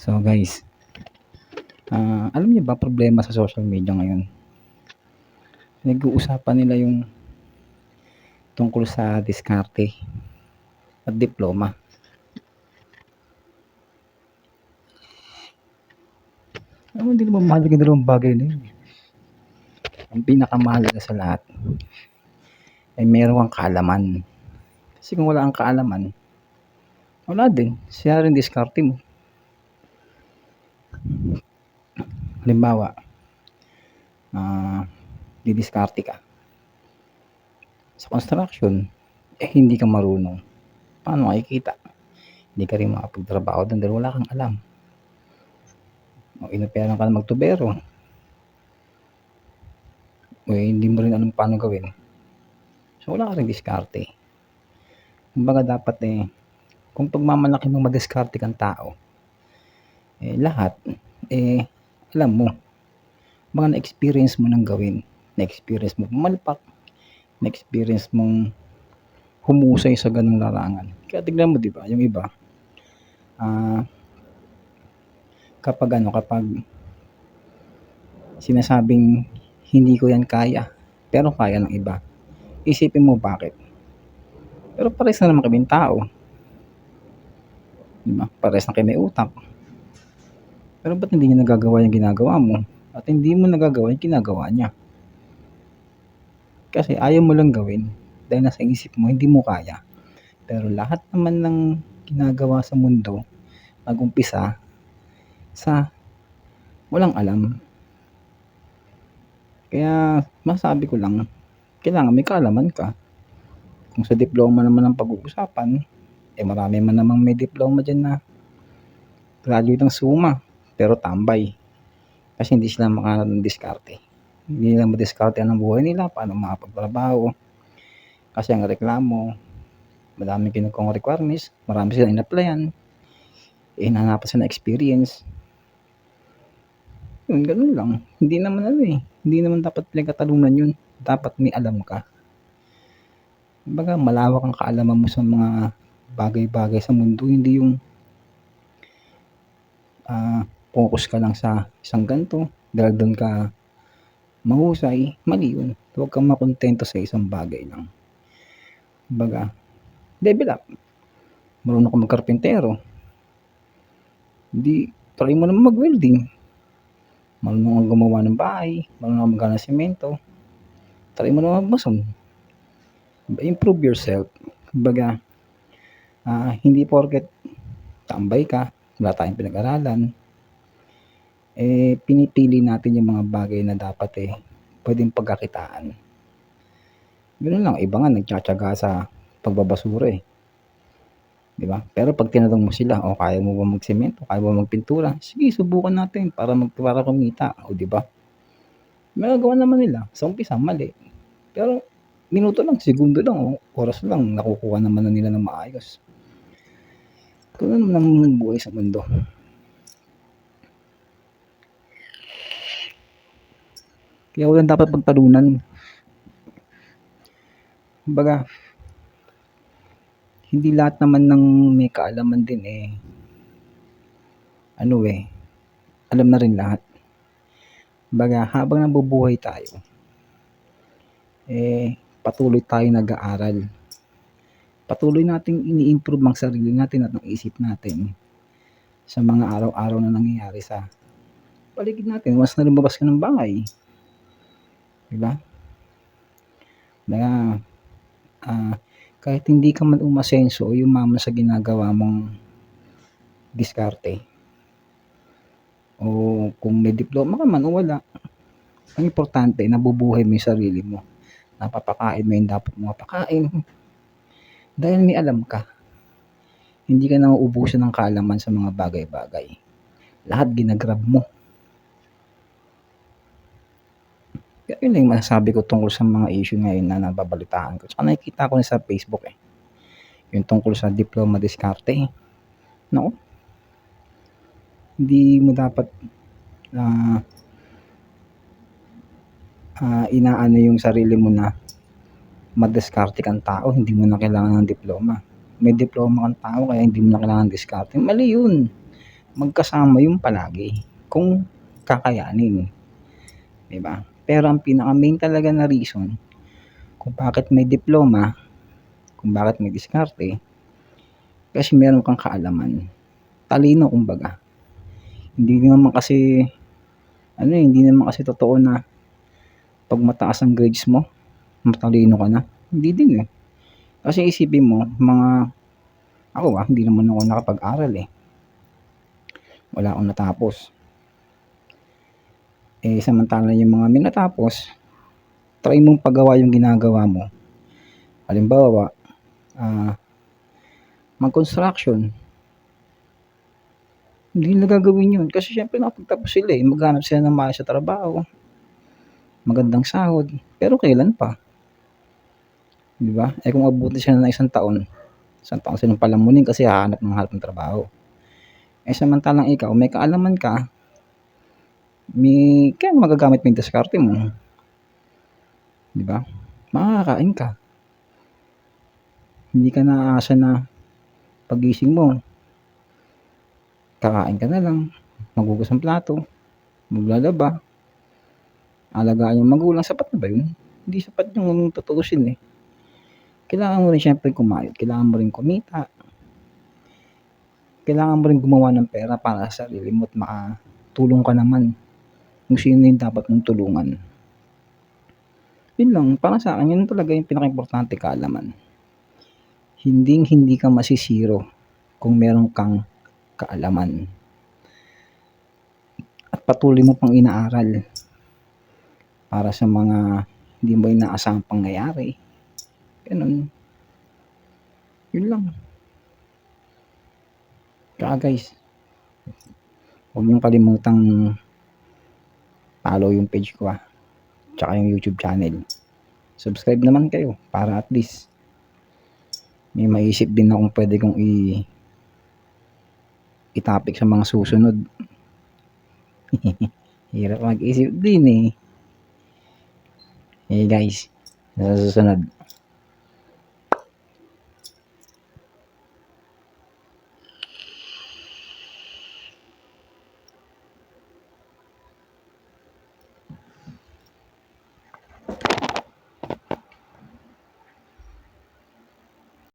So guys, alam niyo ba problema sa social media ngayon? Nag-uusapan nila yung tungkol sa diskarte at diploma. Alam mo, hindi naman mahalaga yung dalawang bagay na yun. Ang pinakamahalaga sa lahat ay meron kang kaalaman. Kasi kung wala kang kaalaman, wala din. Siya rin diskarte mo. Halimbawa, didiskarte ka. Sa construction, hindi ka marunong. Paano makikita? Hindi ka rin makapagtrabaho doon dahil wala kang alam. O inaperan ka na magtubero. O hindi mo rin alam paano gawin. So wala ka rin diskarte. Kumbaga dapat kung pagmamalaki mong madiskarte kang tao, lahat, alam mo, mga na-experience mo nang gawin, na-experience mo pumalpak, na-experience mong humusay sa ganung larangan. Kaya tignan mo, di ba, yung iba, kapag sinasabing hindi ko yan kaya, pero kaya ng iba, isipin mo bakit. Pero pares na naman kaming tao. Diba? Pares na kayo may utak. Pero ba't hindi niya nagagawa yung ginagawa mo? At hindi mo nagagawa yung ginagawa niya? Kasi ayaw mo lang gawin. Dahil nasa isip mo, hindi mo kaya. Pero lahat naman ng ginagawa sa mundo, nag-umpisa sa walang alam. Kaya masabi ko lang, kailangan may kaalaman ka. Kung sa diploma naman ang pag-uusapan, marami man namang may diploma dyan na graduate ng SUMA, pero tambay. Kasi hindi sila makadiskarte. Hindi nila madiskarte ang buhay nila, paano makapagtrabaho. Kasi ang reklamo, madami kinukuha requirements, marami silang in-applyan, hinahanapan sila ng experience. Yun, ganun lang. Hindi naman dapat pinagkatalunan yun. Dapat may alam ka. Kumbaga, malawak ang kaalaman mo sa mga bagay-bagay sa mundo, hindi yung focus ka lang sa isang ganito, dahil doon ka mahusay, mali yun. Huwag kang makontento sa isang bagay lang. Kumbaga, level up. Marunong ka magkarpintero, hindi, try mo naman mag-welding. Marunong kang gumawa ng bahay, marunong kang magawa ng semento, try mo naman magmason. Improve yourself. Kumbaga, hindi porket tambay ka, wala tayong pinag-aralan, pinipili natin yung mga bagay na dapat pwedeng pagkakitaan. Ganoon lang, iba nga nagtsatsaga sa pagbabasura di ba? Pero pag tinanong mo sila, kaya mo ba magsemento, kaya mo ba magpintura? Sige, subukan natin para kumita, di ba? Magagawa naman nila. Sa umpisa, mali. Pero minuto lang, segundo lang, oras lang, nakukuha naman na nila ng maayos. Ganun naman ang buhay sa mundo. Kaya walang dapat pagtalunan. Kumbaga, hindi lahat naman ng may kaalaman din alam na rin lahat. Kumbaga, habang nabubuhay tayo, patuloy tayo nag-aaral. Patuloy nating ini-improve ang sarili natin at ang isip natin sa mga araw-araw na nangyayari sa paligid natin. Once na lumabas ka ng bahay, diba? Na kahit hindi ka man umasenso o yumaman sa ginagawa mong diskarte, o kung may diploma ka man o wala, ang importante, nabubuhay mo yung sarili mo. Napapakain mo yung dapat mo mapakain. Dahil may alam ka. Hindi ka nauubusan ng kaalaman sa mga bagay-bagay. Lahat ginagrab mo. Kaya yun lang masasabi ko tungkol sa mga issue ngayon na nababalitaan ko. Tsaka nakikita ko na sa Facebook yung tungkol sa diploma diskarte. No? Hindi mo dapat inaano yung sarili mo na madiskarte kang tao, hindi mo na kailangan ng diploma. May diploma kang tao kaya hindi mo na kailangan diskarte. Mali yun. magkasama yun palagi kung kakayanin, 'di ba? Pero ang pinaka-main talaga na reason kung bakit may diploma, kung bakit may diskarte, kasi meron kang kaalaman. Talino kumbaga. Hindi naman kasi hindi naman kasi totoo na 'pag mataas ang grades mo, matalino ka na. Hindi din, eh. Kasi isipin mo ako, hindi naman ako nakapag-aral, eh. Wala akong natapos. Eh, samantalang yung mga may natapos, try mong pagawa yung ginagawa mo. Halimbawa, mag-construction. Hindi nila gagawin yun kasi siyempre nakapagtapos sila, eh. Maghahanap sila ng maayos na trabaho, magandang sahod, pero kailan pa, 'di ba? Eh, kung abutin sila ng isang taon silang palamunin kasi hahanap ng trabaho. Eh, samantalang ikaw may kaalaman ka, kaya magagamit mo yung diskarte mo, 'di ba? Makakakain ka. Hindi ka na aasa na paggising mo, kakain ka na lang, maghuhugas ng plato, maglalaba, alagaan yung magulang, sapat na ba yun? Hindi sapat yun kung tutuusin, eh. Kailangan mo rin siyempre kumayod, kailangan mo rin kumita, kailangan mo rin gumawa ng pera para sa sarili mo at makatulong ka naman kung sino yung dapat mong tulungan. Yun lang, para sa akin, yun talaga yung pinaka-importante, kaalaman. Hinding-hindi ka masisiro kung meron kang kaalaman. At patuloy mo pang inaaral para sa mga hindi mo inaasahang pangyayari. Ganun. Yun lang. Kaya guys, huwag mong kalimutang follow yung page ko, tsaka yung YouTube channel. Subscribe naman kayo para at least may maisip din akong pwede kong i-topic sa mga susunod. Hirap mag-isip din, eh. Hey guys, sa susunod.